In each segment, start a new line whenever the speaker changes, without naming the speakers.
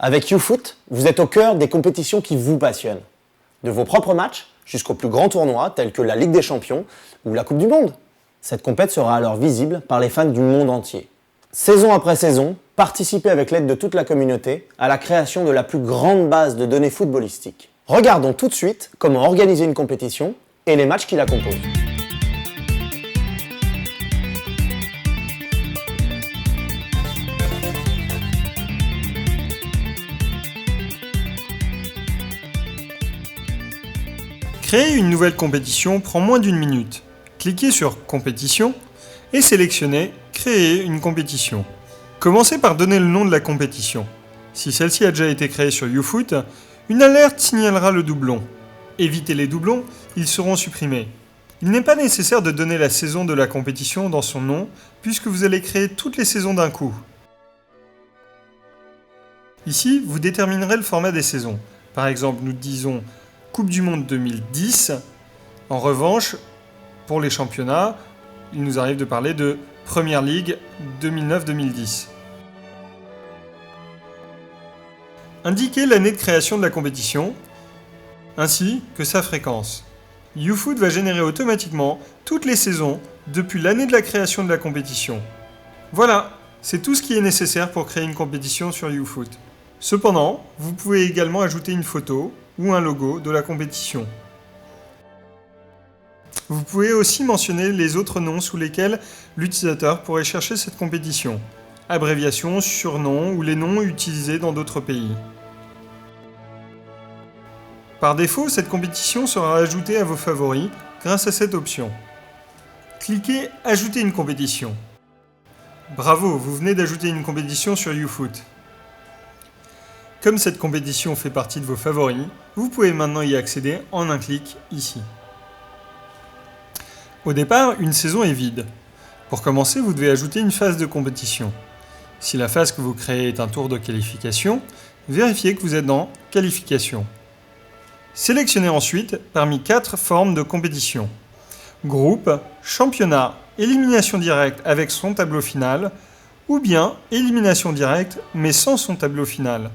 Avec YouFoot, vous êtes au cœur des compétitions qui vous passionnent. De vos propres matchs jusqu'aux plus grands tournois tels que la Ligue des Champions ou la Coupe du Monde. Cette compète sera alors visible par les fans du monde entier. Saison après saison, participez avec l'aide de toute la communauté à la création de la plus grande base de données footballistiques. Regardons tout de suite comment organiser une compétition et les matchs qui la composent.
Créer une nouvelle compétition prend moins d'une minute. Cliquez sur « Compétition » et sélectionnez « Créer une compétition ». Commencez par donner le nom de la compétition. Si celle-ci a déjà été créée sur YouFoot, une alerte signalera le doublon. Évitez les doublons, ils seront supprimés. Il n'est pas nécessaire de donner la saison de la compétition dans son nom, puisque vous allez créer toutes les saisons d'un coup. Ici, vous déterminerez le format des saisons. Par exemple, nous disons Coupe du Monde 2010. En revanche, pour les championnats, il nous arrive de parler de Premier League 2009-2010. Indiquez l'année de création de la compétition, ainsi que sa fréquence. YouFoot va générer automatiquement toutes les saisons depuis l'année de la création de la compétition. Voilà, c'est tout ce qui est nécessaire pour créer une compétition sur YouFoot. Cependant, vous pouvez également ajouter une photo ou un logo de la compétition. Vous pouvez aussi mentionner les autres noms sous lesquels l'utilisateur pourrait chercher cette compétition, abréviations, surnoms ou les noms utilisés dans d'autres pays. Par défaut, cette compétition sera ajoutée à vos favoris grâce à cette option. Cliquez « Ajouter une compétition ». Bravo, vous venez d'ajouter une compétition sur YouFoot. Comme cette compétition fait partie de vos favoris, vous pouvez maintenant y accéder en un clic ici. Au départ, une saison est vide. Pour commencer, vous devez ajouter une phase de compétition. Si la phase que vous créez est un tour de qualification, vérifiez que vous êtes dans « Qualification ». Sélectionnez ensuite parmi 4 formes de compétition. Groupe, championnat, élimination directe avec son tableau final, ou bien élimination directe mais sans son tableau final.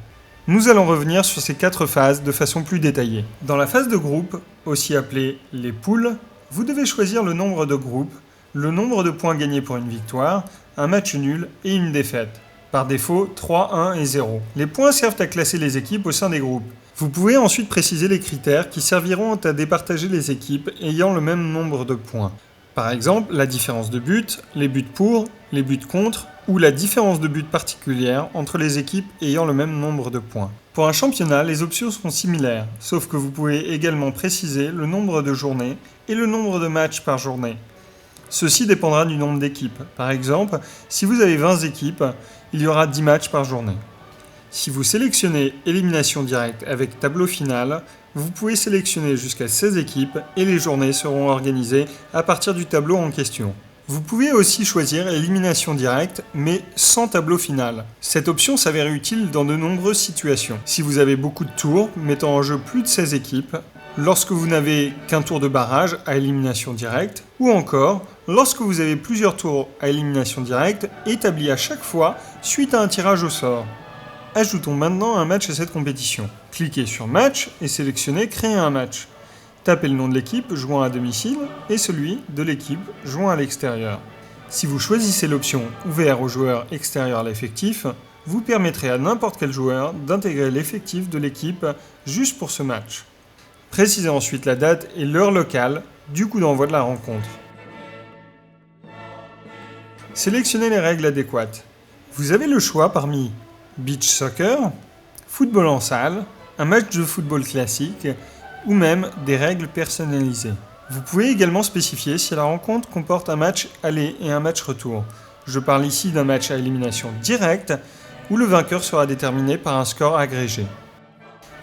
Nous allons revenir sur ces 4 phases de façon plus détaillée. Dans la phase de groupe, aussi appelée les poules, vous devez choisir le nombre de groupes, le nombre de points gagnés pour une victoire, un match nul et une défaite. Par défaut, 3, 1 et 0. Les points servent à classer les équipes au sein des groupes. Vous pouvez ensuite préciser les critères qui serviront à départager les équipes ayant le même nombre de points. Par exemple, la différence de but, les buts pour, les buts contre, ou la différence de but particulière entre les équipes ayant le même nombre de points. Pour un championnat, les options sont similaires, sauf que vous pouvez également préciser le nombre de journées et le nombre de matchs par journée. Ceci dépendra du nombre d'équipes. Par exemple, si vous avez 20 équipes, il y aura 10 matchs par journée. Si vous sélectionnez élimination directe avec tableau final, vous pouvez sélectionner jusqu'à 16 équipes et les journées seront organisées à partir du tableau en question. Vous pouvez aussi choisir élimination directe, mais sans tableau final. Cette option s'avère utile dans de nombreuses situations. Si vous avez beaucoup de tours, mettant en jeu plus de 16 équipes, lorsque vous n'avez qu'un tour de barrage à élimination directe, ou encore lorsque vous avez plusieurs tours à élimination directe établis à chaque fois suite à un tirage au sort. Ajoutons maintenant un match à cette compétition. Cliquez sur Match et sélectionnez Créer un match. Tapez le nom de l'équipe jouant à domicile et celui de l'équipe jouant à l'extérieur. Si vous choisissez l'option Ouvert aux joueurs extérieurs à l'effectif, vous permettrez à n'importe quel joueur d'intégrer l'effectif de l'équipe juste pour ce match. Précisez ensuite la date et l'heure locale du coup d'envoi de la rencontre. Sélectionnez les règles adéquates. Vous avez le choix parmi beach soccer, football en salle, un match de football classique ou même des règles personnalisées. Vous pouvez également spécifier si la rencontre comporte un match aller et un match retour. Je parle ici d'un match à élimination directe où le vainqueur sera déterminé par un score agrégé.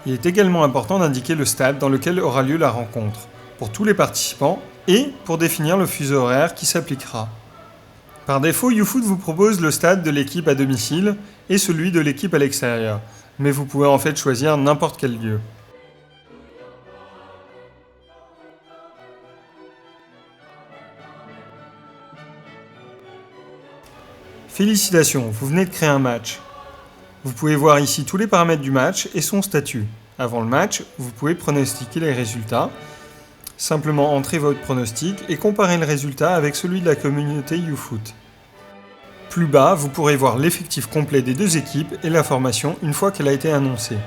Il est également important d'indiquer le stade dans lequel aura lieu la rencontre, pour tous les participants et pour définir le fuseau horaire qui s'appliquera. Par défaut, YouFoot vous propose le stade de l'équipe à domicile et celui de l'équipe à l'extérieur, mais vous pouvez en fait choisir n'importe quel lieu. Félicitations, vous venez de créer un match. Vous pouvez voir ici tous les paramètres du match et son statut. Avant le match, vous pouvez pronostiquer les résultats. Simplement entrez votre pronostic et comparez le résultat avec celui de la communauté YouFoot. Plus bas, vous pourrez voir l'effectif complet des deux équipes et la formation une fois qu'elle a été annoncée.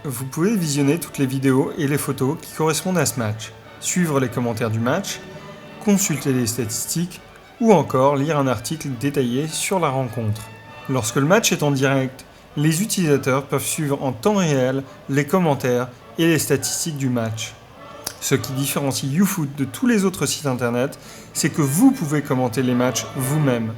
Vous pouvez visionner toutes les vidéos et les photos qui correspondent à ce match, suivre les commentaires du match, consulter les statistiques ou encore lire un article détaillé sur la rencontre. Lorsque le match est en direct, les utilisateurs peuvent suivre en temps réel les commentaires et les statistiques du match. Ce qui différencie YouFoot de tous les autres sites internet, c'est que vous pouvez commenter les matchs vous-même.